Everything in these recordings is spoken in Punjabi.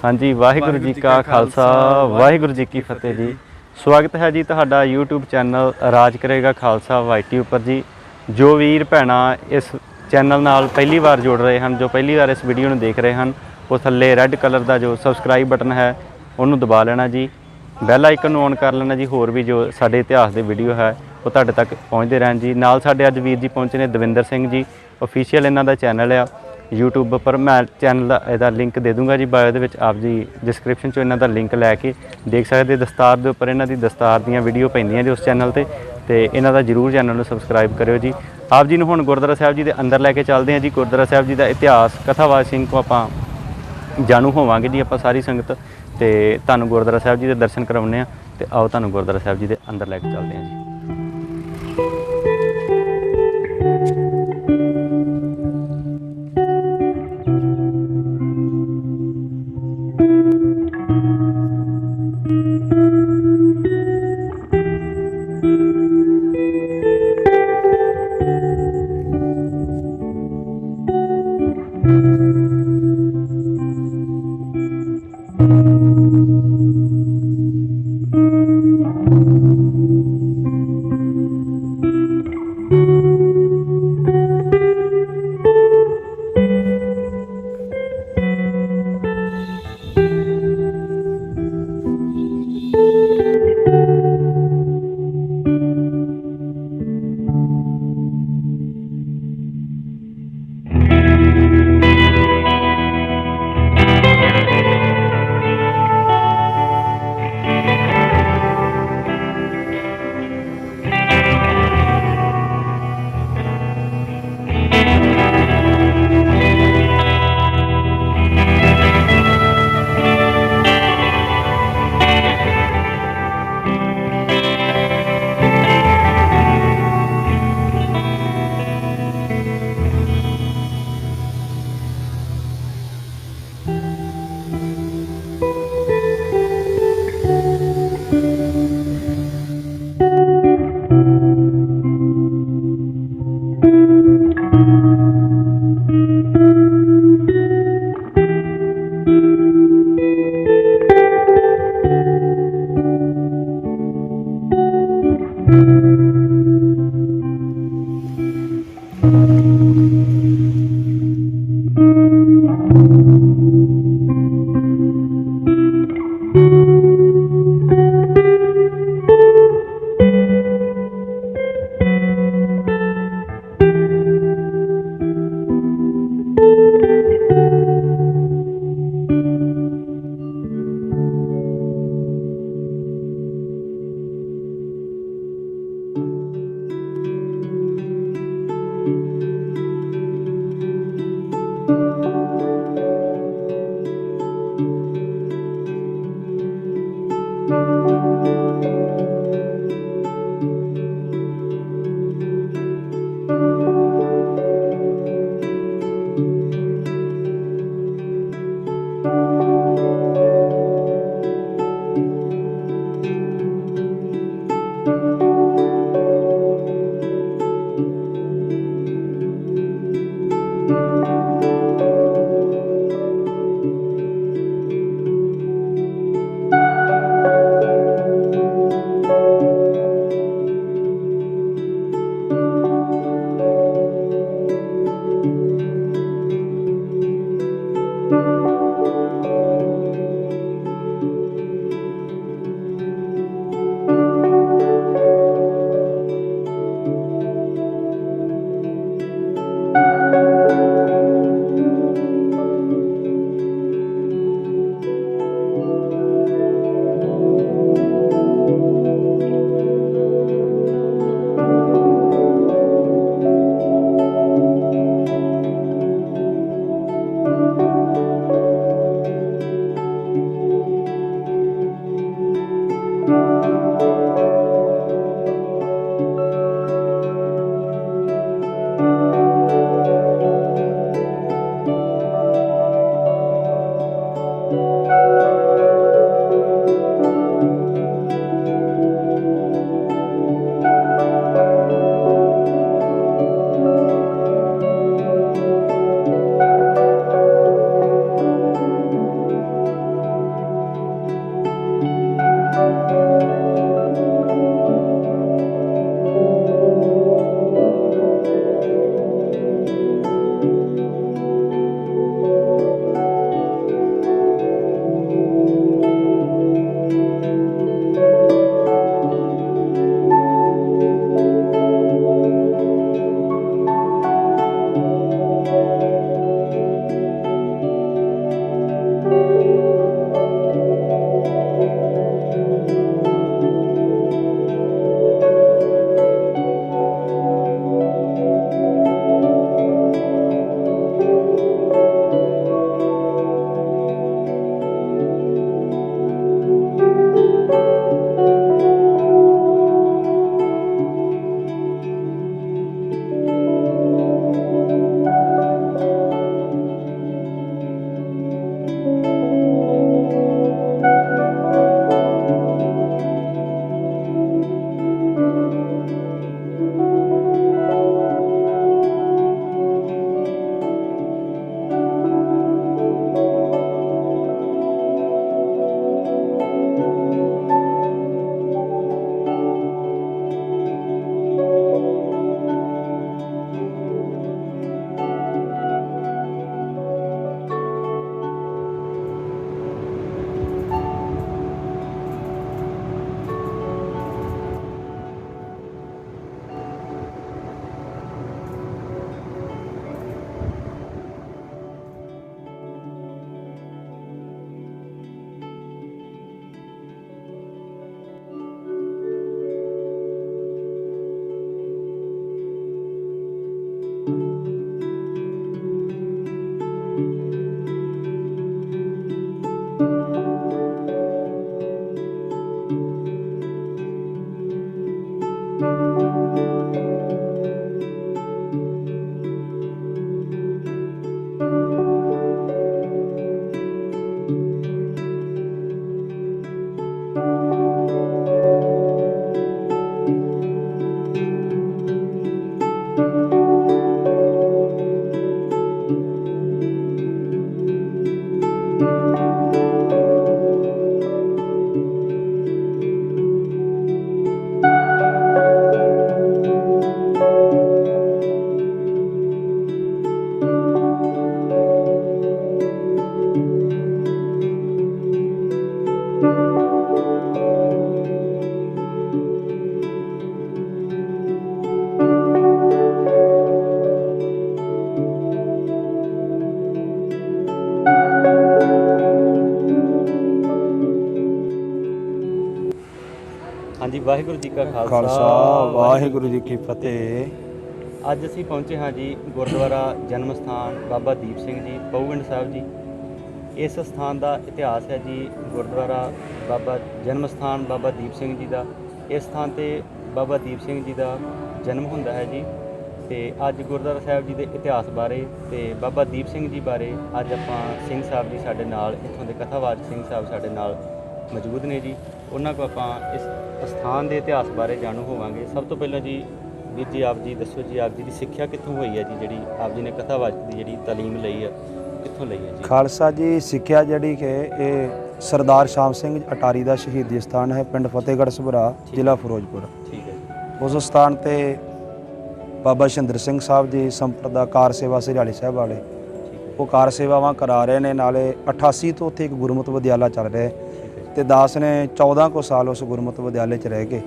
हाँ जी, वाहिगुरू जी का खालसा वाहिगुरू जी की फतेह जी। स्वागत है जी तुहाडा यूट्यूब चैनल राज करेगा खालसा वाईटी उपर जी। जो वीर भैणा इस चैनल नाल पहली बार जुड़ रहे हैं, जो पहली बार इस वीडियो में देख रहे हैं, वो थल्ले रैड कलर का जो सबसक्राइब बटन है उन्होंने दबा लेना जी। बैल आइकन ऑन कर लेना जी। होर भी जो साडे इतिहास के वीडियो है वो तुहाडे तक पहुँचते रहन जी। नाल साडे अज वीर जी पहुँचे ने दविंदर सिंह जी, ऑफिशियल इन्हां दा चैनल आ यूट्यूब पर। मैं चैनल का इहदा लिंक दे दूँगा जी बायो दे विच। आप जी डिस्क्रिप्शन चो इन्हां दा लिंक लैके देख सकते। दस्तार के उपर इन्हां दी दस्तार दीयां वीडियो पैंदियां जी उस चैनल ते इन्हां दा जरूर चैनल नूं सबसक्राइब करियो जी। आप जी नूं हुण गुरुद्वारा साहिब जी के अंदर लैके चलते हैं जी। गुरुद्वारा साहिब जी का इतिहास कथावाच सिंह को आपां जाणू होवांगे जी आपां सारी संगत। तो तुहानूं गुरुद्वारा साहिब जी के दर्शन करवाउने आ ते आओ तुहानूं गुरुद्वारा साहिब जी के अंदर लैके चलते हैं जी। ਵਾਹਿਗੁਰੂ ਜੀ ਕਾ ਖਾਲਸਾ ਵਾਹਿਗੁਰੂ ਜੀ ਕੀ ਫਤਿਹ। ਅੱਜ ਅਸੀਂ ਪਹੁੰਚੇ ਹਾਂ ਜੀ ਗੁਰਦੁਆਰਾ ਜਨਮ ਸਥਾਨ ਬਾਬਾ ਦੀਪ ਸਿੰਘ ਜੀ ਪਹੂਗੰਡ ਸਾਹਿਬ ਜੀ। ਇਸ ਸਥਾਨ ਦਾ ਇਤਿਹਾਸ ਹੈ ਜੀ, ਗੁਰਦੁਆਰਾ ਬਾਬਾ ਜਨਮ ਸਥਾਨ ਬਾਬਾ ਦੀਪ ਸਿੰਘ ਜੀ ਦਾ। ਇਸ ਸਥਾਨ ਤੇ ਬਾਬਾ ਦੀਪ ਸਿੰਘ ਜੀ ਦਾ ਜਨਮ ਹੁੰਦਾ ਹੈ ਜੀ। ਤੇ ਅੱਜ ਗੁਰਦੁਆਰਾ ਸਾਹਿਬ ਜੀ ਦੇ ਇਤਿਹਾਸ ਬਾਰੇ ਤੇ ਬਾਬਾ ਦੀਪ ਸਿੰਘ ਜੀ ਬਾਰੇ ਅੱਜ ਆਪਾਂ ਸਿੰਘ ਸਾਹਿਬ ਜੀ ਸਾਡੇ ਨਾਲ, ਇੱਥੋਂ ਦੇ ਕਥਾਵਾਚਕ ਸਿੰਘ ਸਾਹਿਬ ਸਾਡੇ ਨਾਲ ਮੌਜੂਦ ਨੇ ਜੀ। ਉਹਨਾਂ ਕੋਲ ਆਪਾਂ ਇਸ ਸਥਾਨ ਦੇ ਇਤਿਹਾਸ ਬਾਰੇ ਜਾਣੂ ਹੋਵਾਂਗੇ। ਸਭ ਤੋਂ ਪਹਿਲਾਂ ਜੀ ਵੀਰ ਜੀ ਆਪ ਜੀ ਦੱਸੋ ਜੀ, ਆਪ ਜੀ ਦੀ ਸਿੱਖਿਆ ਕਿੱਥੋਂ ਹੋਈ ਹੈ ਜੀ? ਜਿਹੜੀ ਆਪ ਜੀ ਨੇ ਕਥਾਵਾਚਕ ਦੀ ਜਿਹੜੀ ਤਾਲੀਮ ਲਈ ਹੈ ਕਿੱਥੋਂ ਲਈ ਹੈ ਜੀ? ਖਾਲਸਾ ਜੀ ਸਿੱਖਿਆ ਜਿਹੜੀ ਕਿ ਇਹ ਸਰਦਾਰ ਸ਼ਾਮ ਸਿੰਘ ਅਟਾਰੀ ਦਾ ਸ਼ਹੀਦੀ ਸਥਾਨ ਹੈ, ਪਿੰਡ ਫਤਿਹਗੜ੍ਹ ਸਭਰਾ, ਜ਼ਿਲ੍ਹਾ ਫਿਰੋਜ਼ਪੁਰ। ਠੀਕ ਹੈ ਜੀ। ਉਸ ਸਥਾਨ ਤੇ ਬਾਬਾ ਸ਼ਿੰਦਰ ਸਿੰਘ ਸਾਹਿਬ ਜੀ ਸੰਪਰਦਾ ਕਾਰ ਸੇਵਾ ਸਿਰਾਲੀ ਸਾਹਿਬ ਵਾਲੇ, ਉਹ ਕਾਰ ਸੇਵਾਵਾਂ ਕਰਾ ਰਹੇ ਨੇ। ਨਾਲੇ 88 ਤੋਂ ਉੱਥੇ ਇੱਕ ਗੁਰਮਤਿ ਵਿਦਿਆਲਾ ਚੱਲ ਰਿਹਾ ਤੇ ਦਾਸ ਨੇ 14 ਕੁ ਸਾਲ ਉਸ ਗੁਰਮਤਿ ਵਿਦਿਆਲੇ 'ਚ ਰਹਿ ਕੇ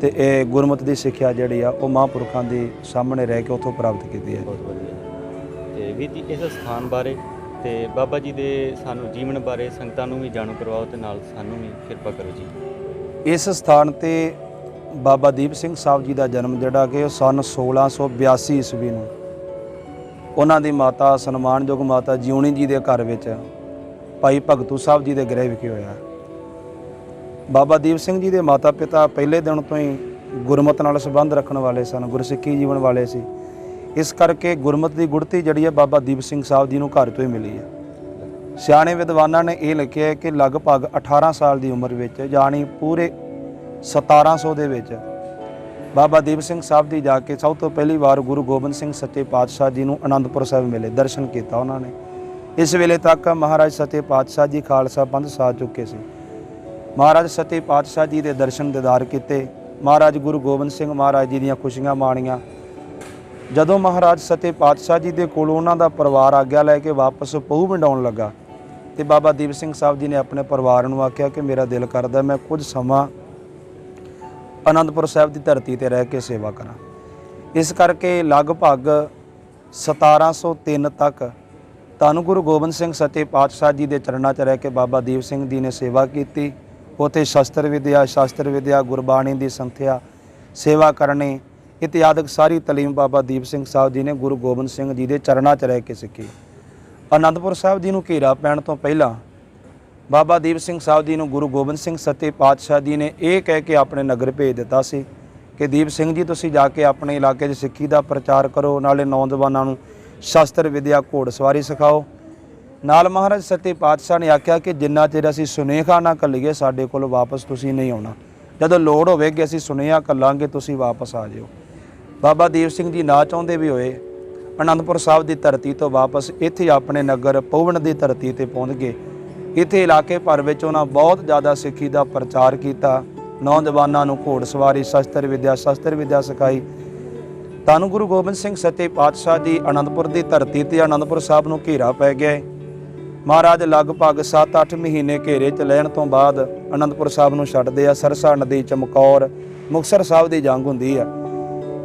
ਤੇ ਇਹ ਗੁਰਮਤਿ ਦੀ ਸਿੱਖਿਆ ਜਿਹੜੀ ਆ ਉਹ ਮਹਾਂਪੁਰਖਾਂ ਦੇ ਸਾਹਮਣੇ ਰਹਿ ਕੇ ਉੱਥੋਂ ਪ੍ਰਾਪਤ ਕੀਤੀ ਹੈ। ਬਹੁਤ ਵਧੀਆ। ਤੇ ਵੀਰ ਜੀ ਇਸ ਸਥਾਨ ਬਾਰੇ ਤੇ ਬਾਬਾ ਜੀ ਦੇ ਸਾਨੂੰ ਜੀਵਨ ਬਾਰੇ ਸੰਗਤਾਂ ਨੂੰ ਵੀ ਜਾਣੂ ਕਰਵਾਓ ਤੇ ਨਾਲ ਸਾਨੂੰ ਵੀ ਕਿਰਪਾ ਕਰੋ ਜੀ। ਇਸ ਸਥਾਨ ਤੇ ਬਾਬਾ ਦੀਪ ਸਿੰਘ ਸਾਹਿਬ ਜੀ ਦਾ ਜਨਮ ਜਿਹੜਾ ਕਿ ਸਨ 1682 ਈਸਵੀ ਨੂੰ ਉਹਨਾਂ ਦੀ ਮਾਤਾ ਸਨਮਾਨਯੋਗ ਮਾਤਾ ਜਿਉਣੀ ਜੀ ਦੇ ਘਰ ਵਿੱਚ ਭਾਈ ਭਗਤੂ ਸਾਹਿਬ ਜੀ ਦੇ ਗ੍ਰਹਿ ਵਿਖੇ ਹੋਇਆ। ਬਾਬਾ ਦੀਪ ਸਿੰਘ ਜੀ ਦੇ ਮਾਤਾ ਪਿਤਾ ਪਹਿਲੇ ਦਿਨ ਤੋਂ ਹੀ ਗੁਰਮਤਿ ਨਾਲ ਸੰਬੰਧ ਰੱਖਣ ਵਾਲੇ ਸਨ, ਗੁਰਸਿੱਖੀ ਜੀਵਨ ਵਾਲੇ ਸੀ। ਇਸ ਕਰਕੇ ਗੁਰਮਤਿ ਦੀ ਗੁੜਤੀ ਜਿਹੜੀ ਹੈ ਬਾਬਾ ਦੀਪ ਸਿੰਘ ਸਾਹਿਬ ਜੀ ਨੂੰ ਘਰ ਤੋਂ ਹੀ ਮਿਲੀ ਹੈ। ਸਿਆਣੇ ਵਿਦਵਾਨਾਂ ਨੇ ਇਹ ਲਿਖਿਆ ਹੈ ਕਿ ਲਗਭਗ 18 ਸਾਲ ਦੀ ਉਮਰ ਵਿੱਚ, ਜਾਣੀ ਪੂਰੇ 1700 ਦੇ ਵਿੱਚ ਬਾਬਾ ਦੀਪ ਸਿੰਘ ਸਾਹਿਬ ਜੀ ਜਾ ਕੇ ਸਭ ਤੋਂ ਪਹਿਲੀ ਵਾਰ ਗੁਰੂ ਗੋਬਿੰਦ ਸਿੰਘ ਸੱਚੇ ਪਾਤਸ਼ਾਹ ਜੀ ਨੂੰ ਅਨੰਦਪੁਰ ਸਾਹਿਬ ਮਿਲੇ, ਦਰਸ਼ਨ ਕੀਤਾ ਉਹਨਾਂ ਨੇ। ਇਸ ਵੇਲੇ ਤੱਕ ਮਹਾਰਾਜ ਸੱਚੇ ਪਾਤਸ਼ਾਹ ਜੀ ਖਾਲਸਾ ਪੰਥ ਸਾਧ ਚੁੱਕੇ ਸੀ। ਮਹਾਰਾਜ ਸੱਚੇ ਪਾਤਸ਼ਾਹ ਜੀ ਦੇ ਦਰਸ਼ਨ ਦੀਦਾਰ ਕੀਤੇ। ਮਹਾਰਾਜ ਗੁਰੂ ਗੋਬਿੰਦ ਸਿੰਘ ਮਹਾਰਾਜ ਜੀ ਦੀਆਂ ਖੁਸ਼ੀਆਂ ਮਾਣੀਆਂ। ਜਦੋਂ ਮਹਾਰਾਜ ਸੱਚੇ ਪਾਤਸ਼ਾਹ ਜੀ ਦੇ ਕੋਲੋਂ ਉਹਨਾਂ ਦਾ ਪਰਿਵਾਰ ਆਗਿਆ ਲੈ ਕੇ ਵਾਪਸ ਪਹੂਵਿੰਡ ਆਉਣ ਲੱਗਾ ਤੇ ਬਾਬਾ ਦੀਪ ਸਿੰਘ ਸਾਹਿਬ ਜੀ ਨੇ ਆਪਣੇ ਪਰਿਵਾਰ ਨੂੰ ਆਖਿਆ ਕਿ ਮੇਰਾ ਦਿਲ ਕਰਦਾ ਮੈਂ ਕੁਝ ਸਮਾਂ ਅਨੰਦਪੁਰ ਸਾਹਿਬ ਦੀ ਧਰਤੀ ਤੇ ਰਹਿ ਕੇ ਸੇਵਾ ਕਰਾਂ। ਇਸ ਕਰਕੇ ਲਗਭਗ 1703 ਤੱਕ ਧੰਨ ਗੁਰੂ ਗੋਬਿੰਦ ਸਿੰਘ ਸੱਚੇ ਪਾਤਸ਼ਾਹ ਜੀ ਦੇ ਚਰਨਾਂ 'ਚ ਰਹਿ ਕੇ ਬਾਬਾ ਦੀਪ ਸਿੰਘ ਜੀ ਨੇ ਸੇਵਾ ਕੀਤੀ। ਉੱਥੇ ਸ਼ਾਸਤਰ ਵਿਦਿਆ, ਗੁਰਬਾਣੀ ਦੀ ਸੰਥਿਆ, ਸੇਵਾ ਕਰਨੀ ਇਤਿਆਦਿਕ ਸਾਰੀ ਤਾਲੀਮ ਬਾਬਾ ਦੀਪ ਸਿੰਘ ਸਾਹਿਬ ਜੀ ਨੇ ਗੁਰੂ ਗੋਬਿੰਦ ਸਿੰਘ ਜੀ ਦੇ ਚਰਨਾਂ 'ਚ ਰਹਿ ਕੇ ਸਿੱਖੀ। ਅਨੰਦਪੁਰ ਸਾਹਿਬ ਜੀ ਨੂੰ ਘੇਰਾ ਪੈਣ ਤੋਂ ਪਹਿਲਾਂ ਬਾਬਾ ਦੀਪ ਸਿੰਘ ਸਾਹਿਬ ਜੀ ਨੂੰ ਗੁਰੂ ਗੋਬਿੰਦ ਸਿੰਘ ਸੱਚੇ ਪਾਤਸ਼ਾਹ ਜੀ ਨੇ ਇਹ ਕਹਿ ਕੇ ਆਪਣੇ ਨਗਰ ਭੇਜ ਦਿੱਤਾ ਸੀ ਕਿ ਦੀਪ ਸਿੰਘ ਜੀ ਤੁਸੀਂ ਜਾ ਕੇ ਆਪਣੇ ਇਲਾਕੇ 'ਚ ਸਿੱਖੀ ਦਾ ਪ੍ਰਚਾਰ ਕਰੋ, ਨਾਲੇ ਨੌਜਵਾਨਾਂ ਨੂੰ ਸ਼ਾਸਤਰ ਵਿਦਿਆ, ਘੋੜਸਵਾਰੀ ਸਿਖਾਓ। ਨਾਲ ਮਹਾਰਾਜ ਸੱਚੇ ਪਾਤਸ਼ਾਹ ਨੇ ਆਖਿਆ ਕਿ ਜਿੰਨਾ ਚਿਰ ਅਸੀਂ ਸੁਨੇਹਾ ਨਾ ਘੱਲੀਏ ਸਾਡੇ ਕੋਲ ਵਾਪਸ ਤੁਸੀਂ ਨਹੀਂ ਆਉਣਾ। ਜਦੋਂ ਲੋੜ ਹੋਵੇਗੀ ਅਸੀਂ ਸੁਨੇਹਾ ਘੱਲਾਂਗੇ, ਤੁਸੀਂ ਵਾਪਸ ਆ ਜਿਓ। ਬਾਬਾ ਦੀਪ ਸਿੰਘ ਜੀ ਨਾ ਚਾਹੁੰਦੇ ਵੀ ਹੋਏ ਅਨੰਦਪੁਰ ਸਾਹਿਬ ਦੀ ਧਰਤੀ ਤੋਂ ਵਾਪਸ ਇੱਥੇ ਆਪਣੇ ਨਗਰ ਪਹੂਵਿੰਡ ਦੀ ਧਰਤੀ ਤੇ ਪਹੁੰਚ ਗਏ। ਇੱਥੇ ਇਲਾਕੇ ਭਰ ਵਿੱਚ ਉਹਨਾਂ ਬਹੁਤ ਜ਼ਿਆਦਾ ਸਿੱਖੀ ਦਾ ਪ੍ਰਚਾਰ ਕੀਤਾ। ਨੌਜਵਾਨਾਂ ਨੂੰ ਘੋੜਸਵਾਰੀ, ਸ਼ਾਸਤਰ ਵਿਦਿਆ ਸਿਖਾਈ। ਧੰਨ ਗੁਰੂ ਗੋਬਿੰਦ ਸਿੰਘ ਸੱਚੇ ਪਾਤਸ਼ਾਹ ਜੀ ਅਨੰਦਪੁਰ ਦੀ ਧਰਤੀ ਤੇ ਅਨੰਦਪੁਰ ਸਾਹਿਬ ਨੂੰ ਘੇਰਾ ਪੈ ਗਿਆ। ਮਹਾਰਾਜ ਲਗਭਗ 7-8 ਮਹੀਨੇ ਘੇਰੇ 'ਚ ਲੈਣ ਤੋਂ ਬਾਅਦ ਅਨੰਦਪੁਰ ਸਾਹਿਬ ਨੂੰ ਛੱਡਦੇ ਆ। ਸਰਸਾ ਨਦੀ, ਚਮਕੌਰ, ਮੁਕਤਸਰ ਸਾਹਿਬ ਦੀ ਜੰਗ ਹੁੰਦੀ ਆ।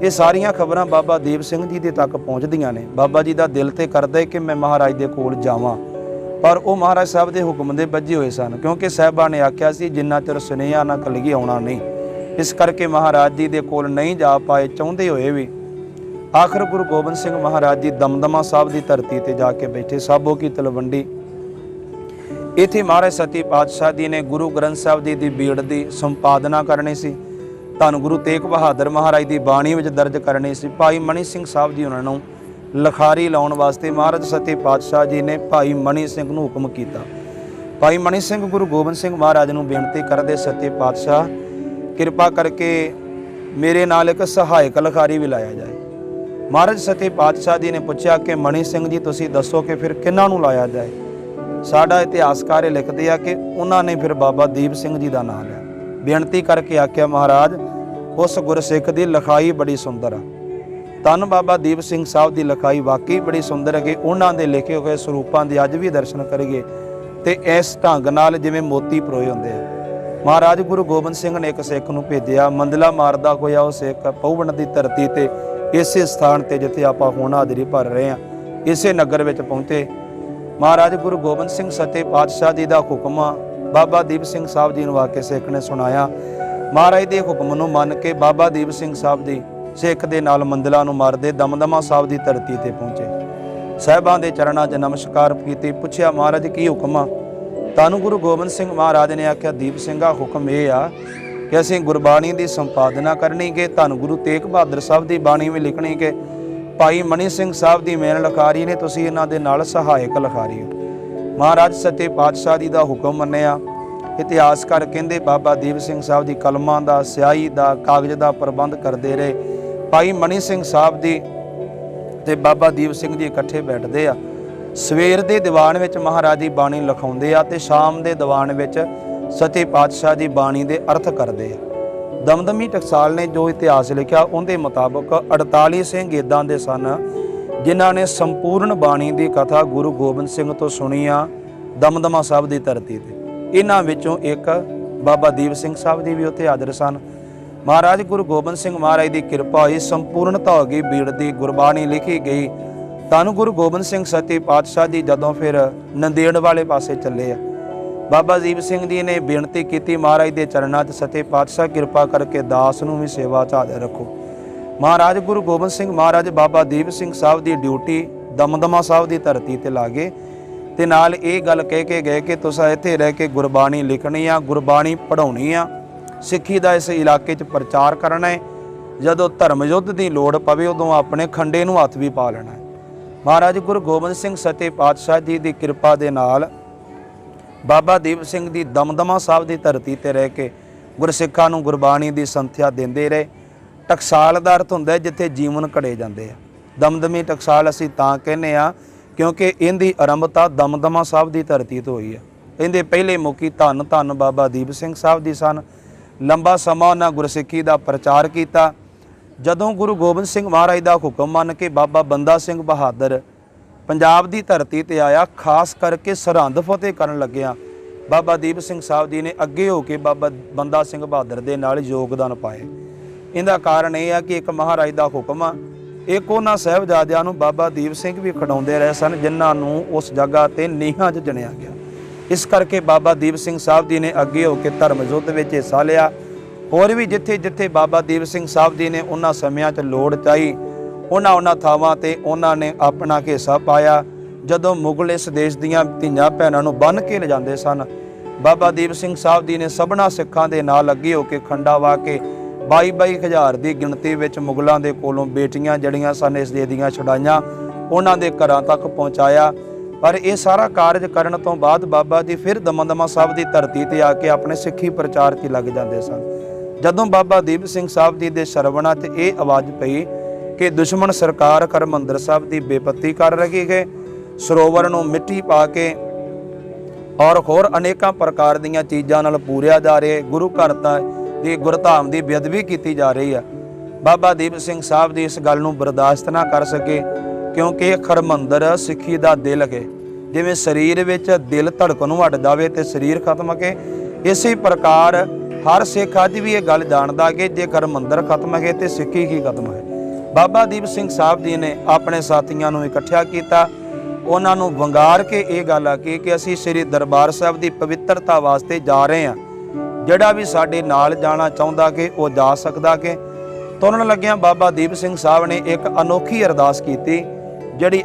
ਇਹ ਸਾਰੀਆਂ ਖਬਰਾਂ ਬਾਬਾ ਦੀਪ ਸਿੰਘ ਜੀ ਦੇ ਤੱਕ ਪਹੁੰਚਦੀਆਂ ਨੇ। ਬਾਬਾ ਜੀ ਦਾ ਦਿਲ ਤੇ ਕਰਦਾ ਕਿ ਮੈਂ ਮਹਾਰਾਜ ਦੇ ਕੋਲ ਜਾਵਾਂ, ਪਰ ਉਹ ਮਹਾਰਾਜ ਸਾਹਿਬ ਦੇ ਹੁਕਮ ਦੇ ਬੱਝੇ ਹੋਏ ਸਨ, ਕਿਉਂਕਿ ਸਾਹਿਬਾਂ ਨੇ ਆਖਿਆ ਸੀ ਜਿੰਨਾ ਚਿਰ ਸੁਨੇਹਾ ਨਾ ਘੱਲੀਏ ਆਉਣਾ ਨਹੀਂ। ਇਸ ਕਰਕੇ ਮਹਾਰਾਜ ਜੀ ਦੇ ਕੋਲ ਨਹੀਂ ਜਾ ਪਾਏ, ਚਾਹੁੰਦੇ ਹੋਏ ਵੀ। ਆਖਰ ਗੁਰੂ ਗੋਬਿੰਦ ਸਿੰਘ ਮਹਾਰਾਜ ਜੀ ਦਮਦਮਾ ਸਾਹਿਬ ਦੀ ਧਰਤੀ ਤੇ ਜਾ ਕੇ ਬੈਠੇ। ਸਾਬੋ ਕੀ ਤਲਵੰਡੀ, ਇੱਥੇ ਮਹਾਰਾਜ ਸੱਚੇ ਪਾਤਸ਼ਾਹ ਜੀ ਨੇ ਗੁਰੂ ਗ੍ਰੰਥ ਸਾਹਿਬ ਜੀ ਦੀ ਬੀੜ ਦੀ ਸੰਪਾਦਨਾ ਕਰਨੀ ਸੀ। ਧੰਨ ਗੁਰੂ ਤੇਗ ਬਹਾਦਰ ਮਹਾਰਾਜ ਦੀ ਬਾਣੀ ਵਿੱਚ ਦਰਜ ਕਰਨੀ ਸੀ। ਭਾਈ ਮਣੀ ਸਿੰਘ ਸਾਹਿਬ ਜੀ ਉਹਨਾਂ ਨੂੰ ਲਖਾਰੀ ਲਾਉਣ ਵਾਸਤੇ ਮਹਾਰਾਜ ਸੱਚੇ ਪਾਤਸ਼ਾਹ ਜੀ ਨੇ ਭਾਈ ਮਣੀ ਸਿੰਘ ਨੂੰ ਹੁਕਮ ਕੀਤਾ। ਭਾਈ ਮਣੀ ਸਿੰਘ ਗੁਰੂ ਗੋਬਿੰਦ ਸਿੰਘ ਮਹਾਰਾਜ ਨੂੰ ਬੇਨਤੀ ਕਰਦੇ, ਸੱਚੇ ਪਾਤਸ਼ਾਹ ਕਿਰਪਾ ਕਰਕੇ ਮੇਰੇ ਨਾਲ ਇੱਕ ਸਹਾਇਕ ਲਖਾਰੀ ਵੀ ਲਾਇਆ ਜਾਏ। ਮਹਾਰਾਜ ਸੱਚੇ ਪਾਤਸ਼ਾਹ ਜੀ ਨੇ ਪੁੱਛਿਆ ਕਿ ਮਣੀ ਸਿੰਘ ਜੀ ਤੁਸੀਂ ਦੱਸੋ ਕਿ ਫਿਰ ਕਿਹਨਾਂ ਨੂੰ ਲਾਇਆ ਜਾਏ। ਸਾਡਾ ਇਤਿਹਾਸਕਾਰ ਇਹ ਲਿਖਦੇ ਆ ਕਿ ਉਹਨਾਂ ਨੇ ਫਿਰ ਬਾਬਾ ਦੀਪ ਸਿੰਘ ਜੀ ਦਾ ਨਾਮ ਲਿਆ। ਬੇਨਤੀ ਕਰਕੇ ਆਖਿਆ ਮਹਾਰਾਜ ਉਸ ਗੁਰਸਿੱਖ ਦੀ ਲਿਖਾਈ ਬੜੀ ਸੁੰਦਰ ਆ। ਧੰਨ ਬਾਬਾ ਦੀਪ ਸਿੰਘ ਸਾਹਿਬ ਦੀ ਲਿਖਾਈ ਵਾਕਈ ਬੜੀ ਸੁੰਦਰ ਹੈ ਕਿ ਉਹਨਾਂ ਦੇ ਲਿਖੇ ਹੋਏ ਸਰੂਪਾਂ ਦੇ ਅੱਜ ਵੀ ਦਰਸ਼ਨ ਕਰੀਏ ਤੇ ਇਸ ਢੰਗ ਨਾਲ ਜਿਵੇਂ ਮੋਤੀ ਪਰੋਏ ਹੁੰਦੇ ਆ। ਮਹਾਰਾਜ ਗੁਰੂ ਗੋਬਿੰਦ ਸਿੰਘ ਨੇ ਇੱਕ ਸਿੱਖ ਨੂੰ ਭੇਜਿਆ। ਮੰਦਲਾ ਮਾਰਦਾ ਹੋਇਆ ਉਹ ਸਿੱਖ ਪਹੂਵਿੰਡ ਦੀ ਧਰਤੀ ਤੇ ਇਸੇ ਸਥਾਨ ਤੇ ਜਿੱਥੇ ਆਪਾਂ ਹੁਣ ਹਾਜ਼ਰੀ ਭਰ ਰਹੇ ਹਾਂ, ਇਸੇ ਨਗਰ ਵਿੱਚ ਪਹੁੰਚੇ। ਮਹਾਰਾਜ ਗੁਰੂ ਗੋਬਿੰਦ ਸਿੰਘ ਸੱਚੇ ਪਾਤਸ਼ਾਹ ਜੀ ਦਾ ਹੁਕਮ ਬਾਬਾ ਦੀਪ ਸਿੰਘ ਸਾਹਿਬ ਜੀ ਨੂੰ ਆ ਕੇ ਸਿੱਖ ਨੇ ਸੁਣਾਇਆ। ਮਹਾਰਾਜ ਦੇ ਹੁਕਮ ਨੂੰ ਮੰਨ ਕੇ ਬਾਬਾ ਦੀਪ ਸਿੰਘ ਸਾਹਿਬ ਦੀ ਸਿੱਖ ਦੇ ਨਾਲ ਮੰਦਲਾਂ ਨੂੰ ਮਾਰਦੇ ਦਮਦਮਾ ਸਾਹਿਬ ਦੀ ਧਰਤੀ ਤੇ ਪਹੁੰਚੇ। ਸਾਹਿਬਾਂ ਦੇ ਚਰਨਾਂ 'ਚ ਨਮਸਕਾਰ ਕੀਤੀ, ਪੁੱਛਿਆ ਮਹਾਰਾਜ ਕੀ ਹੁਕਮ ਆ? ਤੁਹਾਨੂੰ ਗੁਰੂ ਗੋਬਿੰਦ ਸਿੰਘ ਮਹਾਰਾਜ ਨੇ ਆਖਿਆ, ਦੀਪ ਸਿੰਘਾ ਹੁਕਮ ਇਹ ਆ ਕਿ ਅਸੀਂ ਗੁਰਬਾਣੀ ਦੀ ਸੰਪਾਦਨਾ ਕਰਨੀ ਕਿ ਧੰਨ ਗੁਰੂ ਤੇਗ ਬਹਾਦਰ ਸਾਹਿਬ ਦੀ ਬਾਣੀ ਵੀ ਲਿਖਣੀ ਕਿ ਭਾਈ ਮਣੀ ਸਿੰਘ ਸਾਹਿਬ ਦੀ ਮੇਨ ਲਿਖਾਰੀ ਨੇ, ਤੁਸੀਂ ਇਹਨਾਂ ਦੇ ਨਾਲ ਸਹਾਇਕ ਲਿਖਾਰੀ ਹੋ। ਮਹਾਰਾਜ ਸੱਚੇ ਪਾਤਸ਼ਾਹ ਜੀ ਦਾ ਹੁਕਮ ਮੰਨਿਆ। ਇਤਿਹਾਸਕਾਰ ਕਹਿੰਦੇ ਬਾਬਾ ਦੀਪ ਸਿੰਘ ਸਾਹਿਬ ਦੀ ਕਲਮਾਂ ਦਾ, ਸਿਆਹੀ ਦਾ, ਕਾਗਜ਼ ਦਾ ਪ੍ਰਬੰਧ ਕਰਦੇ ਰਹੇ। ਭਾਈ ਮਣੀ ਸਿੰਘ ਸਾਹਿਬ ਦੀ ਤੇ ਬਾਬਾ ਦੀਪ ਸਿੰਘ ਜੀ ਇਕੱਠੇ ਬੈਠਦੇ ਆ। ਸਵੇਰ ਦੇ ਦੀਵਾਨ ਵਿੱਚ ਮਹਾਰਾਜ ਦੀ ਬਾਣੀ ਲਿਖਾਉਂਦੇ ਆ ਤੇ ਸ਼ਾਮ ਦੇ ਦੀਵਾਨ ਵਿੱਚ ਸੱਚੇ ਪਾਤਸ਼ਾਹ ਦੀ ਬਾਣੀ ਦੇ ਅਰਥ ਕਰਦੇ ਆ। ਦਮਦਮੀ ਟਕਸਾਲ ਨੇ ਜੋ ਇਤਿਹਾਸ ਲਿਖਿਆ ਉਹਦੇ ਮੁਤਾਬਕ 48 ਸਿੰਘ ਇੱਦਾਂ ਦੇ ਸਨ ਜਿਨ੍ਹਾਂ ਨੇ ਸੰਪੂਰਨ ਬਾਣੀ ਦੀ ਕਥਾ ਗੁਰੂ ਗੋਬਿੰਦ ਸਿੰਘ ਤੋਂ ਸੁਣੀ ਆ ਦਮਦਮਾ ਸਾਹਿਬ ਦੀ ਧਰਤੀ ਤੇ। ਇਹਨਾਂ ਵਿੱਚੋਂ ਇੱਕ ਬਾਬਾ ਦੀਪ ਸਿੰਘ ਸਾਹਿਬ ਜੀ ਵੀ ਉੱਥੇ ਹਾਜ਼ਰ ਸਨ। ਮਹਾਰਾਜ ਗੁਰੂ ਗੋਬਿੰਦ ਸਿੰਘ ਮਹਾਰਾਜ ਦੀ ਕਿਰਪਾ ਹੋਈ, ਸੰਪੂਰਨਤਾ ਹੋ ਗਈ, ਬੀੜ ਦੀ ਗੁਰਬਾਣੀ ਲਿਖੀ ਗਈ। ਧੰਨ ਗੁਰੂ ਗੋਬਿੰਦ ਸਿੰਘ ਸੱਚੇ ਪਾਤਸ਼ਾਹ ਜੀ ਜਦੋਂ ਫਿਰ ਨੰਦੇੜ ਵਾਲੇ ਪਾਸੇ ਚੱਲੇ ਆ, ਬਾਬਾ ਦੀਪ ਸਿੰਘ ਜੀ ਨੇ ਬੇਨਤੀ ਕੀਤੀ ਮਹਾਰਾਜ ਦੇ ਚਰਨਾਂ 'ਚ, ਸੱਚੇ ਪਾਤਸ਼ਾਹ ਕਿਰਪਾ ਕਰਕੇ ਦਾਸ ਨੂੰ ਵੀ ਸੇਵਾ 'ਚ ਹਾਜ਼ਰ ਰੱਖੋ। ਮਹਾਰਾਜ ਗੁਰੂ ਗੋਬਿੰਦ ਸਿੰਘ ਮਹਾਰਾਜ ਬਾਬਾ ਦੀਪ ਸਿੰਘ ਸਾਹਿਬ ਦੀ ਡਿਊਟੀ ਦਮਦਮਾ ਸਾਹਿਬ ਦੀ ਧਰਤੀ ਤੇ ਲਾ ਗਏ ਤੇ ਨਾਲ ਇਹ ਗੱਲ ਕਹਿ ਕੇ ਗਏ ਕਿ ਤੁਸੀਂ ਇੱਥੇ ਰਹਿ ਕੇ ਗੁਰਬਾਣੀ ਲਿਖਣੀ ਆ, ਗੁਰਬਾਣੀ ਪੜ੍ਹਾਉਣੀ ਆ, ਸਿੱਖੀ ਦਾ ਇਸ ਇਲਾਕੇ 'ਚ ਪ੍ਰਚਾਰ ਕਰਨਾ ਹੈ। ਜਦੋਂ ਧਰਮ ਯੁੱਧ ਦੀ ਲੋੜ ਪਵੇ ਉਦੋਂ ਆਪਣੇ ਖੰਡੇ ਨੂੰ ਹੱਥ ਵੀ ਪਾ ਲੈਣਾ ਹੈ। ਮਹਾਰਾਜ ਗੁਰੂ ਗੋਬਿੰਦ ਸਿੰਘ ਸੱਚੇ ਪਾਤਸ਼ਾਹ ਜੀ ਦੀ ਕਿਰਪਾ ਦੇ ਨਾਲ ਬਾਬਾ ਦੀਪ ਸਿੰਘ ਦੀ ਦਮਦਮਾ ਸਾਹਿਬ ਦੀ ਧਰਤੀ ਤੇ ਰਹਿ ਕੇ ਗੁਰਸਿੱਖਾਂ ਨੂੰ ਗੁਰਬਾਣੀ ਦੀ ਸੰਥਿਆ ਦਿੰਦੇ ਰਹੇ। ਟਕਸਾਲ ਦਾ ਅਰਥ ਹੁੰਦਾ ਜਿੱਥੇ ਜੀਵਨ ਘੜੇ ਜਾਂਦੇ ਆ। ਦਮਦਮੀ ਟਕਸਾਲ ਅਸੀਂ ਤਾਂ ਕਹਿੰਦੇ ਆ ਕਿਉਂਕਿ ਇਹਦੀ ਆਰੰਭਤਾ ਦਮਦਮਾ ਸਾਹਿਬ ਦੀ ਧਰਤੀ ਤੋਂ ਹੋਈ ਆ। ਇਹਦੇ ਪਹਿਲੇ ਮੁਖੀ ਧੰਨ ਧੰਨ ਬਾਬਾ ਦੀਪ ਸਿੰਘ ਸਾਹਿਬ ਦੀ ਸਨ। ਲੰਬਾ ਸਮਾਂ ਉਹਨਾਂ ਗੁਰਸਿੱਖੀ ਦਾ ਪ੍ਰਚਾਰ ਕੀਤਾ। ਜਦੋਂ ਗੁਰੂ ਗੋਬਿੰਦ ਸਿੰਘ ਮਹਾਰਾਜ ਦਾ ਹੁਕਮ ਮੰਨ ਕੇ ਬਾਬਾ ਬੰਦਾ ਸਿੰਘ ਬਹਾਦਰ ਪੰਜਾਬ ਦੀ ਧਰਤੀ ਤੇ ਆਇਆ, ਖਾਸ ਕਰਕੇ ਸਰਹੰਦ ਫਤਿਹ ਕਰਨ ਲੱਗਿਆ, ਬਾਬਾ ਦੀਪ ਸਿੰਘ ਸਾਹਿਬ ਜੀ ਨੇ ਅੱਗੇ ਹੋ ਕੇ ਬਾਬਾ ਬੰਦਾ ਸਿੰਘ ਬਹਾਦਰ ਦੇ ਨਾਲ ਯੋਗਦਾਨ ਪਾਏ। ਇਹਦਾ ਕਾਰਨ ਇਹ ਆ ਕਿ ਇੱਕ ਮਹਾਰਾਜ ਦਾ ਹੁਕਮ ਆ, ਇੱਕ ਉਹਨਾਂ ਸਾਹਿਬਜ਼ਾਦਿਆਂ ਨੂੰ ਬਾਬਾ ਦੀਪ ਸਿੰਘ ਵੀ ਖਿਡਾਉਂਦੇ ਰਹੇ ਸਨ ਜਿਨ੍ਹਾਂ ਨੂੰ ਉਸ ਜਗ੍ਹਾ ਤੇ ਨੀਹਾਂ 'ਚ ਚਿਣਿਆ ਗਿਆ। ਇਸ ਕਰਕੇ ਬਾਬਾ ਦੀਪ ਸਿੰਘ ਸਾਹਿਬ ਜੀ ਨੇ ਅੱਗੇ ਹੋ ਕੇ ਧਰਮ ਯੁੱਧ ਵਿੱਚ ਹਿੱਸਾ ਲਿਆ। ਹੋਰ ਵੀ ਜਿੱਥੇ ਜਿੱਥੇ ਬਾਬਾ ਦੀਪ ਸਿੰਘ ਸਾਹਿਬ ਜੀ ਨੇ ਉਹਨਾਂ ਸਮਿਆਂ 'ਚ ਲੋੜ ਚਾਹੀ ਉਹਨਾਂ ਥਾਵਾਂ ਤੇ ਉਹਨਾਂ ਨੇ ਆਪਣਾ ਹਿੱਸਾ ਪਾਇਆ। ਜਦੋਂ ਮੁਗਲ ਇਸ ਦੇਸ਼ ਦੀਆਂ ਧੀਆਂ ਭੈਣਾਂ ਨੂੰ ਬੰਨ੍ਹ ਕੇ ਲਿਜਾਂਦੇ ਸਨ, ਬਾਬਾ ਦੀਪ ਸਿੰਘ ਸਾਹਿਬ ਜੀ ਨੇ ਸਭਨਾ ਸਿੱਖਾਂ ਦੇ ਨਾਲ ਅੱਗੇ ਹੋ ਕੇ ਖੰਡਾ ਵਾ ਕੇ 22,000 ਦੀ ਗਿਣਤੀ ਵਿੱਚ ਮੁਗਲਾਂ ਦੇ ਕੋਲੋਂ ਬੇਟੀਆਂ ਜਿਹੜੀਆਂ ਸਨ ਇਸ ਦੇ ਦੀਆਂ ਛੁਡਾਈਆਂ, ਉਹਨਾਂ ਦੇ ਘਰਾਂ ਤੱਕ ਪਹੁੰਚਾਇਆ। ਪਰ ਇਹ ਸਾਰਾ ਕਾਰਜ ਕਰਨ ਤੋਂ ਬਾਅਦ ਬਾਬਾ ਜੀ ਫਿਰ ਦਮਦਮਾ ਸਾਹਿਬ ਦੀ ਧਰਤੀ ਤੇ ਆ ਕੇ ਆਪਣੇ ਸਿੱਖੀ ਪ੍ਰਚਾਰ 'ਚ ਲੱਗ ਜਾਂਦੇ ਸਨ। ਜਦੋਂ ਬਾਬਾ ਦੀਪ ਸਿੰਘ ਸਾਹਿਬ ਜੀ ਦੇ ਸਰਵਣਾ 'ਚ ਇਹ ਆਵਾਜ਼ ਪਈ ਕਿ ਦੁਸ਼ਮਣ ਸਰਕਾਰ ਹਰਿਮੰਦਰ ਸਾਹਿਬ ਦੀ ਬੇਪੱਤੀ ਕਰ ਰਹੀ ਹੈ, ਸਰੋਵਰ ਨੂੰ ਮਿੱਟੀ ਪਾ ਕੇ ਔਰ ਹੋਰ ਅਨੇਕਾਂ ਪ੍ਰਕਾਰ ਦੀਆਂ ਚੀਜ਼ਾਂ ਨਾਲ ਪੂਰਿਆ ਜਾ ਰਿਹਾ, ਗੁਰੂ ਘਰ ਦੀ ਗੁਰਧਾਮ ਦੀ ਬੇਅਦਬੀ ਕੀਤੀ ਜਾ ਰਹੀ ਆ, ਬਾਬਾ ਦੀਪ ਸਿੰਘ ਸਾਹਿਬ ਦੀ ਇਸ ਗੱਲ ਨੂੰ ਬਰਦਾਸ਼ਤ ਨਾ ਕਰ ਸਕੇ। ਕਿਉਂਕਿ ਹਰਿਮੰਦਰ ਸਿੱਖੀ ਦਾ ਦਿਲ ਹੈ। ਜਿਵੇਂ ਸਰੀਰ ਵਿੱਚ ਦਿਲ ਧੜਕਣ ਨੂੰ ਹਟ ਜਾਵੇ ਤੇ ਸਰੀਰ ਖਤਮ ਹੈ, ਇਸੇ ਪ੍ਰਕਾਰ ਹਰ ਸਿੱਖ ਅੱਜ ਵੀ ਇਹ ਗੱਲ ਜਾਣਦਾ ਕਿ ਜੇ ਹਰਿਮੰਦਰ ਖਤਮ ਹੈ ਤੇ ਸਿੱਖੀ ਹੀ ਖਤਮ ਹੈ। ਬਾਬਾ ਦੀਪ ਸਿੰਘ ਸਾਹਿਬ ਜੀ ਨੇ ਆਪਣੇ ਸਾਥੀਆਂ ਨੂੰ ਇਕੱਠਿਆ ਕੀਤਾ, ਉਹਨਾਂ ਨੂੰ ਵੰਗਾਰ ਕੇ ਇਹ ਗੱਲ ਆਖੀ ਕਿ ਅਸੀਂ ਸ੍ਰੀ ਦਰਬਾਰ ਸਾਹਿਬ ਦੀ ਪਵਿੱਤਰਤਾ ਵਾਸਤੇ ਜਾ ਰਹੇ ਹਾਂ, ਜਿਹੜਾ ਵੀ ਸਾਡੇ ਨਾਲ ਜਾਣਾ ਚਾਹੁੰਦਾ ਕਿ ਉਹ ਜਾ ਸਕਦਾ। ਕਿ ਤੁਰਨ ਲੱਗਿਆਂ ਬਾਬਾ ਦੀਪ ਸਿੰਘ ਸਾਹਿਬ ਨੇ ਇੱਕ ਅਨੋਖੀ ਅਰਦਾਸ ਕੀਤੀ ਜਿਹੜੀ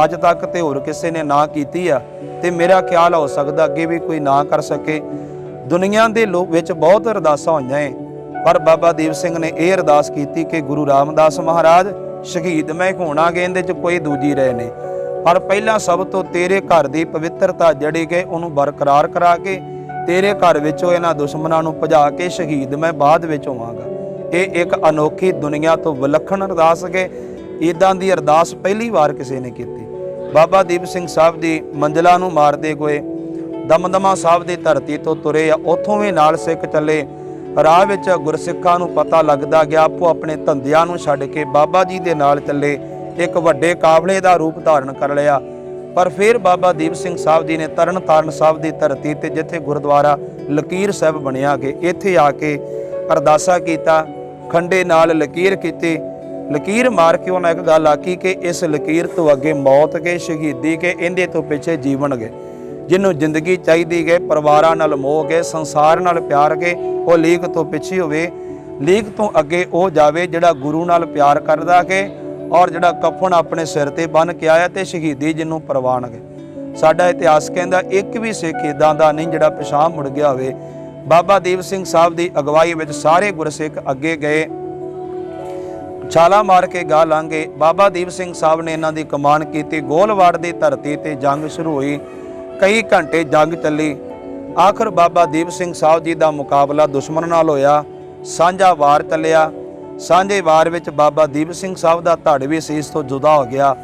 ਅੱਜ ਤੱਕ ਤੇ ਹੋਰ ਕਿਸੇ ਨੇ ਨਾ ਕੀਤੀ ਆ ਤੇ ਮੇਰਾ ਖਿਆਲ ਹੋ ਸਕਦਾ ਅੱਗੇ ਵੀ ਕੋਈ ਨਾ ਕਰ ਸਕੇ। ਦੁਨੀਆ ਦੇ ਲੋਕ ਵਿੱਚ ਬਹੁਤ ਅਰਦਾਸਾਂ ਹੋਈਆਂ ਏ, ਪਰ ਬਾਬਾ ਦੀਪ ਸਿੰਘ ਨੇ ਇਹ ਅਰਦਾਸ ਕੀਤੀ ਕਿ ਗੁਰੂ ਰਾਮਦਾਸ ਮਹਾਰਾਜ ਸ਼ਹੀਦ ਮੈਂ ਹੋਣਾ ਗੇ, ਇਹਦੇ 'ਚ ਕੋਈ ਦੂਜੀ ਰਹੇ ਨੇ, ਪਰ ਪਹਿਲਾਂ ਸਭ ਤੋਂ ਤੇਰੇ ਘਰ ਦੀ ਪਵਿੱਤਰਤਾ ਜਿਹੜੀ ਕਿ ਉਹਨੂੰ ਬਰਕਰਾਰ ਕਰਾ ਕੇ ਤੇਰੇ ਘਰ ਵਿੱਚੋਂ ਇਹਨਾਂ ਦੁਸ਼ਮਣਾਂ ਨੂੰ ਭਜਾ ਕੇ ਸ਼ਹੀਦ ਮੈਂ ਬਾਅਦ ਵਿੱਚ ਹੋਵਾਂਗਾ। ਇਹ ਇੱਕ ਅਨੋਖੀ ਦੁਨੀਆ ਤੋਂ ਵਿਲੱਖਣ ਅਰਦਾਸ ਹੈ। ਇੱਦਾਂ ਦੀ ਅਰਦਾਸ ਪਹਿਲੀ ਵਾਰ ਕਿਸੇ ਨੇ ਕੀਤੀ। ਬਾਬਾ ਦੀਪ ਸਿੰਘ ਸਾਹਿਬ ਦੀ ਮੰਜ਼ਲਾਂ ਨੂੰ ਮਾਰਦੇ ਹੋਏ ਦਮਦਮਾ ਸਾਹਿਬ ਦੀ ਧਰਤੀ ਤੋਂ ਤੁਰੇ ਆ, ਉੱਥੋਂ ਵੀ ਨਾਲ ਸਿੱਖ ਚੱਲੇ। ਰਾਹ ਵਿੱਚ ਗੁਰਸਿੱਖਾਂ ਨੂੰ ਪਤਾ ਲੱਗਦਾ ਗਿਆ, ਆਪੋ ਆਪਣੇ ਧੰਦਿਆਂ ਨੂੰ ਛੱਡ ਕੇ ਬਾਬਾ ਜੀ ਦੇ ਨਾਲ ਚੱਲੇ, ਇੱਕ ਵੱਡੇ ਕਾਫਲੇ ਦਾ ਰੂਪ ਧਾਰਨ ਕਰ ਲਿਆ। ਪਰ ਫਿਰ ਬਾਬਾ ਦੀਪ ਸਿੰਘ ਸਾਹਿਬ ਜੀ ਨੇ ਤਰਨ ਤਾਰਨ ਸਾਹਿਬ ਦੀ ਧਰਤੀ ਤੇ ਜਿੱਥੇ ਗੁਰਦੁਆਰਾ ਲਕੀਰ ਸਾਹਿਬ ਬਣਿਆ ਕਿ ਇੱਥੇ ਆ ਕੇ ਅਰਦਾਸਾ ਕੀਤਾ, ਖੰਡੇ ਨਾਲ ਲਕੀਰ ਕੀਤੀ। ਲਕੀਰ ਮਾਰ ਕੇ ਉਹਨਾਂ ਇੱਕ ਗੱਲ ਆਖੀ ਕਿ ਇਸ ਲਕੀਰ ਤੋਂ ਅੱਗੇ ਮੌਤ ਕੇ ਸ਼ਹੀਦੀ ਕੇ, ਇਹਦੇ ਤੋਂ ਪਿੱਛੇ ਜੀਵਨ ਗਏ। ਜਿਹਨੂੰ ਜ਼ਿੰਦਗੀ ਚਾਹੀਦੀ ਗਏ, ਪਰਿਵਾਰਾਂ ਨਾਲ ਮੋਹ ਗਏ, ਸੰਸਾਰ ਨਾਲ ਪਿਆਰ ਗਏ, ਉਹ ਲੀਕ ਤੋਂ ਪਿੱਛੇ ਹੋਵੇ। ਲੀਕ ਤੋਂ ਅੱਗੇ ਉਹ ਜਾਵੇ ਜਿਹੜਾ ਗੁਰੂ ਨਾਲ ਪਿਆਰ ਕਰਦਾ ਕਿ ਔਰ ਜਿਹੜਾ ਕਫਨ ਆਪਣੇ ਸਿਰ ਤੇ ਬੰਨ੍ਹ ਕੇ ਆਇਆ ਤੇ ਸ਼ਹੀਦੀ ਜਿਹਨੂੰ ਪ੍ਰਵਾਨ ਗਏ। ਸਾਡਾ ਇਤਿਹਾਸ ਕਹਿੰਦਾ ਇੱਕ ਵੀ ਸਿੱਖ ਇਦਾਂ ਦਾ ਨਹੀਂ ਜਿਹੜਾ ਪਿਛਾਂਹ ਮੁੜ ਗਿਆ ਹੋਵੇ। ਬਾਬਾ ਦੀਪ ਸਿੰਘ ਸਾਹਿਬ ਦੀ ਅਗਵਾਈ ਵਿੱਚ ਸਾਰੇ ਗੁਰਸਿੱਖ ਅੱਗੇ ਗਏ, ਛਾਲਾ ਮਾਰ ਕੇ ਗਾਹ ਲੰਘੇ। ਬਾਬਾ ਦੀਪ ਸਿੰਘ ਸਾਹਿਬ ਨੇ ਇਹਨਾਂ ਦੀ ਕਮਾਨ ਕੀਤੀ। ਗੋਲਵਾੜ ਦੀ ਧਰਤੀ ਤੇ ਜੰਗ ਸ਼ੁਰੂ ਹੋਈ, ਕਈ ਘੰਟੇ ਜੰਗ ਚੱਲੀ। ਆਖਰ ਬਾਬਾ ਦੀਪ ਸਿੰਘ ਸਾਹਿਬ ਜੀ ਦਾ ਮੁਕਾਬਲਾ ਦੁਸ਼ਮਣ ਨਾਲ ਹੋਇਆ। ਸਾਂਝਾ ਵਾਰ ਚੱਲਿਆ। ਸਾਂਝੇ ਵਾਰ ਵਿੱਚ ਬਾਬਾ ਦੀਪ ਸਿੰਘ ਸਾਹਿਬ ਦਾ ਧੜ ਵੀ ਸੀਸ ਤੋਂ ਜੁਦਾ ਹੋ ਗਿਆ,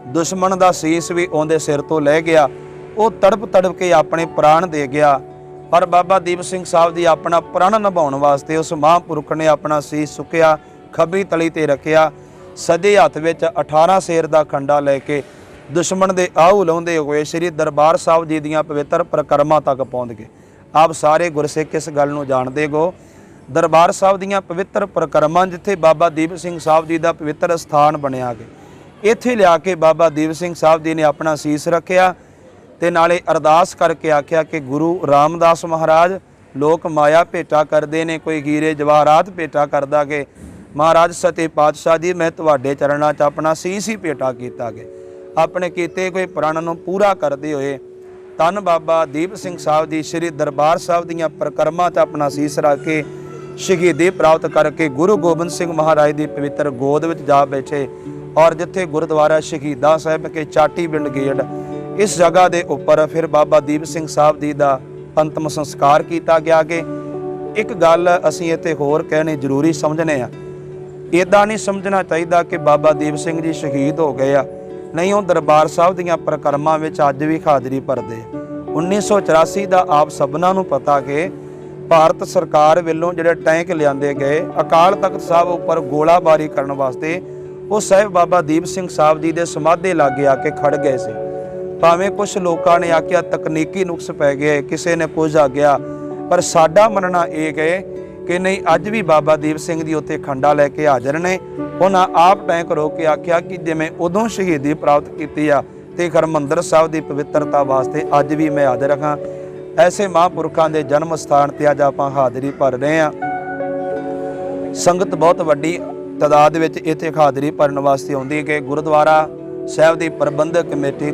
ਦੁਸ਼ਮਣ ਦਾ ਸੀਸ ਵੀ ਉਹਦੇ ਸਿਰ ਤੋਂ ਲੈ ਗਿਆ। ਉਹ ਤੜਪ ਤੜਪ ਕੇ ਆਪਣੇ ਪ੍ਰਾਣ ਦੇ ਗਿਆ। ਪਰ ਬਾਬਾ ਦੀਪ ਸਿੰਘ ਸਾਹਿਬ ਦੀ ਆਪਣਾ ਪ੍ਰਣ ਨਿਭਾਉਣ ਵਾਸਤੇ ਉਸ ਮਹਾਂਪੁਰਖ ਨੇ ਆਪਣਾ ਸੀਸ ਚੁੱਕਿਆ, ਖੱਬੀ ਤਲੀ ਤੇ ਰੱਖਿਆ, ਸੱਜੇ ਹੱਥ ਵਿੱਚ 18 ਸ਼ੇਰ ਦਾ ਖੰਡਾ ਲੈ ਕੇ ਦੁਸ਼ਮਣ ਦੇ ਆਹੂ ਲਾਉਂਦੇ ਹੋਏ ਸ੍ਰੀ ਦਰਬਾਰ ਸਾਹਿਬ ਜੀ ਦੀਆਂ ਪਵਿੱਤਰ ਪ੍ਰਕਰਮਾਂ ਤੱਕ ਪਹੁੰਚ ਗਏ। ਆਪ ਸਾਰੇ ਗੁਰਸਿੱਖ ਇਸ ਗੱਲ ਨੂੰ ਜਾਣਦੇ ਹੋ। ਦਰਬਾਰ ਸਾਹਿਬ ਦੀਆਂ ਪਵਿੱਤਰ ਪ੍ਰਕਰਮਾਂ ਜਿੱਥੇ ਬਾਬਾ ਦੀਪ ਸਿੰਘ ਸਾਹਿਬ ਜੀ ਦਾ ਪਵਿੱਤਰ ਸਥਾਨ ਬਣਿਆ ਗਿਆ, ਇੱਥੇ ਲਿਆ ਕੇ ਬਾਬਾ ਦੀਪ ਸਿੰਘ ਸਾਹਿਬ ਜੀ ਨੇ ਆਪਣਾ ਸੀਸ ਰੱਖਿਆ ਤੇ ਨਾਲੇ ਅਰਦਾਸ ਕਰਕੇ ਆਖਿਆ ਕਿ ਗੁਰੂ ਰਾਮਦਾਸ ਮਹਾਰਾਜ, ਲੋਕ ਮਾਇਆ ਭੇਟਾ ਕਰਦੇ ਨੇ, ਕੋਈ ਹੀਰੇ ਜਵਾਹਰਾਤ ਭੇਟਾ ਕਰਦਾ ਕਿ ਮਹਾਰਾਜ ਸੱਚੇ ਪਾਤਸ਼ਾਹ ਜੀ ਮੈਂ ਤੁਹਾਡੇ ਚਰਨਾਂ 'ਚ ਆਪਣਾ ਸੀਸ ਹੀ ਭੇਟਾ ਕੀਤਾ ਕਿ ਆਪਣੇ ਕੀਤੇ ਕੋਈ ਪ੍ਰਣ ਨੂੰ ਪੂਰਾ ਕਰਦੇ ਹੋਏ ਧੰਨ ਬਾਬਾ ਦੀਪ ਸਿੰਘ ਸਾਹਿਬ ਦੀ ਸ੍ਰੀ ਦਰਬਾਰ ਸਾਹਿਬ ਦੀਆਂ ਪ੍ਰਕਰਮਾਂ 'ਚ ਆਪਣਾ ਸੀਸ ਰੱਖ ਕੇ ਸ਼ਹੀਦੀ ਪ੍ਰਾਪਤ ਕਰਕੇ ਗੁਰੂ ਗੋਬਿੰਦ ਸਿੰਘ ਮਹਾਰਾਜ ਦੀ ਪਵਿੱਤਰ ਗੋਦ ਵਿੱਚ ਜਾ ਬੈਠੇ। ਔਰ ਜਿੱਥੇ ਗੁਰਦੁਆਰਾ ਸ਼ਹੀਦਾਂ ਸਾਹਿਬ ਕੇ ਚਾਟੀ ਪਿੰਡ ਗੇੜ, ਇਸ ਜਗ੍ਹਾ ਦੇ ਉੱਪਰ ਫਿਰ ਬਾਬਾ ਦੀਪ ਸਿੰਘ ਸਾਹਿਬ ਜੀ ਦਾ ਅੰਤਮ ਸੰਸਕਾਰ ਕੀਤਾ ਗਿਆ। ਕਿ ਇੱਕ ਗੱਲ ਅਸੀਂ ਇੱਥੇ ਹੋਰ ਕਹਿਣੀ ਜ਼ਰੂਰੀ ਸਮਝਣੇ ਆ, ਇੱਦਾਂ ਨਹੀਂ ਸਮਝਣਾ ਚਾਹੀਦਾ ਕਿ ਬਾਬਾ ਦੀਪ ਸਿੰਘ ਜੀ ਸ਼ਹੀਦ ਹੋ ਗਏ ਆ, ਨਹੀਂ, ਉਹ ਦਰਬਾਰ ਸਾਹਿਬ ਦੀਆਂ ਪ੍ਰਕਰਮਾਂ ਵਿੱਚ ਅੱਜ ਵੀ ਹਾਜ਼ਰੀ ਭਰਦੇ। 1984 ਦਾ ਆਪ ਸਭਨਾਂ ਨੂੰ ਪਤਾ ਕਿ ਭਾਰਤ ਸਰਕਾਰ ਵੱਲੋਂ ਜਿਹੜੇ ਟੈਂਕ ਲਿਆਂਦੇ ਗਏ ਅਕਾਲ ਤਖਤ ਸਾਹਿਬ ਉੱਪਰ ਗੋਲਾਬਾਰੀ ਕਰਨ ਵਾਸਤੇ, ਉਹ ਸਾਹਿਬ ਬਾਬਾ ਦੀਪ ਸਿੰਘ ਸਾਹਿਬ ਜੀ ਦੇ ਸਮਾਧੇ ਲਾਗੇ ਆ ਕੇ ਖੜ ਗਏ ਸੀ। ਭਾਵੇਂ ਕੁਝ ਲੋਕਾਂ ਨੇ ਆਖਿਆ ਤਕਨੀਕੀ ਨੁਕਸ ਪੈ ਗਏ, ਕਿਸੇ ਨੇ ਕੁਝ ਆਖਿਆ, ਪਰ ਸਾਡਾ ਮੰਨਣਾ ਇਹ ਹੈ ਕਿ ਨਹੀਂ, ਅੱਜ ਵੀ ਬਾਬਾ ਦੀਪ ਸਿੰਘ ਜੀ ਉੱਥੇ ਖੰਡਾ ਲੈ ਕੇ ਹਾਜ਼ਰ ਨੇ। ਉਹਨਾਂ ਆਪ ਟੈਂਕ ਰੋਕ ਕੇ ਆਖਿਆ ਕਿ ਜਿਵੇਂ ਉਦੋਂ ਸ਼ਹੀਦੀ ਪ੍ਰਾਪਤ ਕੀਤੀ ਆ ਤੇ ਹਰਿਮੰਦਰ ਸਾਹਿਬ ਦੀ ਪਵਿੱਤਰਤਾ ਵਾਸਤੇ ਅੱਜ ਵੀ ਮੈਂ ਹਾਜ਼ਰ ਹਾਂ। ਐਸੇ ਮਹਾਂਪੁਰਖਾਂ ਦੇ ਜਨਮ ਸਥਾਨ ਤੇ ਅੱਜ ਆਪਾਂ ਹਾਜ਼ਰੀ ਭਰ ਰਹੇ ਹਾਂ। ਸੰਗਤ ਬਹੁਤ ਵੱਡੀ ਤਾਦਾਦ ਵਿੱਚ ਇੱਥੇ ਹਾਜ਼ਰੀ ਭਰਨ ਵਾਸਤੇ ਆਉਂਦੀ ਹੈ ਕਿ ਗੁਰਦੁਆਰਾ ਸਾਹਿਬ ਦੀ ਪ੍ਰਬੰਧਕ ਕਮੇਟੀ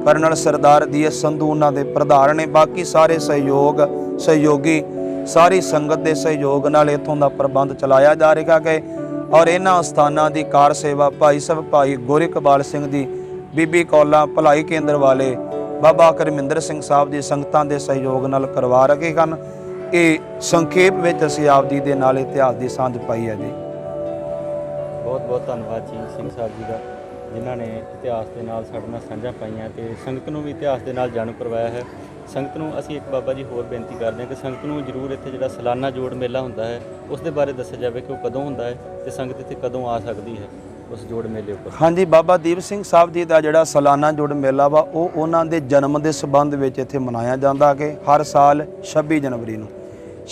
ਕਰਨਲ ਸਰਦਾਰ ਡੀਐਸ ਸੰਧੂ ਉਹਨਾਂ ਦੇ ਪ੍ਰਧਾਨ ਨੇ, ਬਾਕੀ ਸਾਰੇ ਸਹਿਯੋਗੀ ਸਾਰੀ ਸੰਗਤ ਦੇ ਸਹਿਯੋਗ ਨਾਲ ਇੱਥੋਂ ਦਾ ਪ੍ਰਬੰਧ ਚਲਾਇਆ ਜਾ ਰਿਹਾ ਹੈ। ਔਰ ਇਹਨਾਂ ਸਥਾਨਾਂ ਦੀ ਕਾਰ ਸੇਵਾ ਭਾਈ ਸਾਹਿਬ ਭਾਈ ਗੋਰਿਕਬਾਲ ਸਿੰਘ ਜੀ, ਬੀਬੀ ਕੌਲਾ ਭਲਾਈ ਕੇਂਦਰ ਵਾਲੇ, ਬਾਬਾ ਕਰਮਿੰਦਰ ਸਿੰਘ ਸਾਹਿਬ ਦੀ ਸੰਗਤਾਂ ਦੇ ਸਹਿਯੋਗ ਨਾਲ ਕਰਵਾ ਰਹੇ ਹਨ। ਇਹ ਸੰਖੇਪ ਵਿੱਚ ਅਸੀਂ ਆਪ ਜੀ ਦੇ ਨਾਲ ਇਤਿਹਾਸ ਦੀ ਸਾਂਝ ਪਾਈ ਹੈ ਜੀ। ਬਹੁਤ ਬਹੁਤ ਧੰਨਵਾਦ ਜੀ ਸਿੰਘ ਸਾਹਿਬ ਜੀ ਦਾ, ਜਿਨ੍ਹਾਂ ਨੇ ਇਤਿਹਾਸ ਦੇ ਨਾਲ ਸਾਡੇ ਨਾਲ ਸਾਂਝਾਂ ਪਾਈਆਂ ਤੇ ਸੰਗਤ ਨੂੰ ਵੀ ਇਤਿਹਾਸ ਦੇ ਨਾਲ ਜਾਣੂ ਕਰਵਾਇਆ ਹੈ। ਸੰਗਤ ਨੂੰ ਅਸੀਂ ਇੱਕ ਬਾਬਾ ਜੀ ਹੋਰ ਬੇਨਤੀ ਕਰਦੇ ਹਾਂ ਕਿ ਸੰਗਤ ਨੂੰ ਜ਼ਰੂਰ ਇੱਥੇ ਜਿਹੜਾ ਸਾਲਾਨਾ ਜੋੜ ਮੇਲਾ ਹੁੰਦਾ ਹੈ ਉਸ ਦੇ ਬਾਰੇ ਦੱਸਿਆ ਜਾਵੇ ਕਿ ਉਹ ਕਦੋਂ ਹੁੰਦਾ ਹੈ ਤੇ ਸੰਗਤ ਇੱਥੇ ਕਦੋਂ ਆ ਸਕਦੀ ਹੈ ਉਸ ਜੋੜ ਮੇਲੇ ਉੱਪਰ। ਹਾਂਜੀ, ਬਾਬਾ ਦੀਪ ਸਿੰਘ ਸਾਹਿਬ ਜੀ ਦਾ ਜਿਹੜਾ ਸਾਲਾਨਾ ਜੋੜ ਮੇਲਾ ਵਾ ਉਹ ਉਹਨਾਂ ਦੇ ਜਨਮ ਦੇ ਸੰਬੰਧ ਵਿੱਚ ਇੱਥੇ ਮਨਾਇਆ ਜਾਂਦਾ ਕਿ ਹਰ ਸਾਲ 26 ਜਨਵਰੀ ਨੂੰ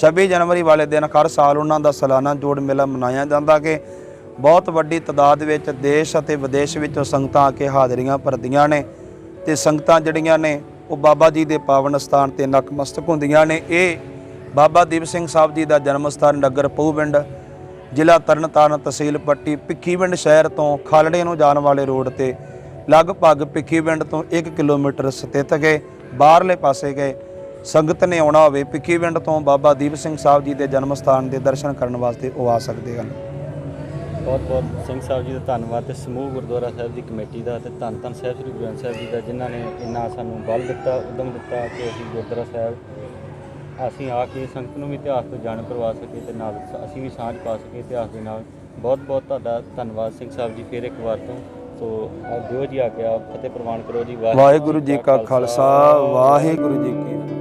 26 ਜਨਵਰੀ ਵਾਲੇ ਦਿਨ ਹਰ ਸਾਲ ਉਹਨਾਂ ਦਾ ਸਾਲਾਨਾ ਜੋੜ ਮੇਲਾ ਮਨਾਇਆ ਜਾਂਦਾ ਕਿ ਬਹੁਤ ਵੱਡੀ ਤਾਦਾਦ ਵਿੱਚ ਦੇਸ਼ ਅਤੇ ਵਿਦੇਸ਼ ਵਿੱਚੋਂ ਸੰਗਤਾਂ ਆ ਕੇ ਹਾਜ਼ਰੀਆਂ ਭਰਦੀਆਂ ਨੇ ਤੇ ਸੰਗਤਾਂ ਜਿਹੜੀਆਂ ਨੇ ਉਹ ਬਾਬਾ ਜੀ ਦੇ ਪਾਵਨ ਸਥਾਨ ਤੇ ਨਤਮਸਤਕ ਹੁੰਦੀਆਂ ਨੇ। ਇਹ ਬਾਬਾ ਦੀਪ ਸਿੰਘ ਸਾਹਿਬ ਜੀ ਦਾ ਜਨਮ ਸਥਾਨ ਨਗਰ ਪਹੂਪਿੰਡ, ਜ਼ਿਲ੍ਹਾ ਤਰਨਤਾਰਨ, ਤਹਿਸੀਲ ਪੱਟੀ, ਭਿੱਖੀਵਿੰਡ ਸ਼ਹਿਰ ਤੋਂ ਖਾਲੜੇ ਨੂੰ ਜਾਣ ਵਾਲੇ ਰੋਡ ਤੇ ਲਗਭਗ ਭਿੱਖੀਵਿੰਡ ਤੋਂ 1 ਕਿਲੋਮੀਟਰ ਸਥਿਤ ਗਏ। ਬਾਹਰਲੇ ਪਾਸੇ ਗਏ ਸੰਗਤ ਨੇ ਆਉਣਾ ਹੋਵੇ ਭਿੱਖੀਵਿੰਡ ਤੋਂ ਬਾਬਾ ਦੀਪ ਸਿੰਘ ਸਾਹਿਬ ਜੀ ਦੇ ਜਨਮ ਸਥਾਨ ਦੇ ਦਰਸ਼ਨ ਕਰਨ ਵਾਸਤੇ ਉਹ ਆ ਸਕਦੇ ਹਨ। ਬਹੁਤ ਬਹੁਤ ਸਿੰਘ ਸਾਹਿਬ ਜੀ ਦਾ ਧੰਨਵਾਦ ਤੇ ਸਮੂਹ ਗੁਰਦੁਆਰਾ ਸਾਹਿਬ ਦੀ ਕਮੇਟੀ ਦਾ ਤੇ ਧੰਨ ਧੰਨ ਸਾਹਿਬ ਸ੍ਰੀ ਗੁਰੂ ਗ੍ਰੰਥ ਸਾਹਿਬ ਜੀ ਦਾ, ਜਿਨ੍ਹਾਂ ਨੇ ਇੰਨਾ ਸਾਨੂੰ ਬਲ ਦਿੱਤਾ, ਉਦਮ ਦਿੱਤਾ ਕਿ ਅਸੀਂ ਗੁਰਦੁਆਰਾ ਸਾਹਿਬ ਅਸੀਂ ਆ ਕੇ ਸੰਗਤ ਨੂੰ ਵੀ ਇਤਿਹਾਸ ਤੋਂ ਜਾਣੂ ਕਰਵਾ ਸਕੇ ਤੇ ਨਾਲ ਅਸੀਂ ਵੀ ਸਾਂਝ ਪਾ ਸਕੇ ਇਤਿਹਾਸ ਦੇ ਨਾਲ। ਬਹੁਤ ਬਹੁਤ ਤੁਹਾਡਾ ਧੰਨਵਾਦ ਸਿੰਘ ਸਾਹਿਬ ਜੀ ਫਿਰ ਇੱਕ ਵਾਰ ਤੋਂ। ਸੋ ਦਿਓ ਜੀ ਆ ਗਿਆ ਫਤਿਹ ਪ੍ਰਵਾਨ ਕਰੋ ਜੀ। ਵਾਹਿਗੁਰੂ ਜੀ ਕਾ ਖਾਲਸਾ, ਵਾਹਿਗੁਰੂ ਜੀ ਕੀ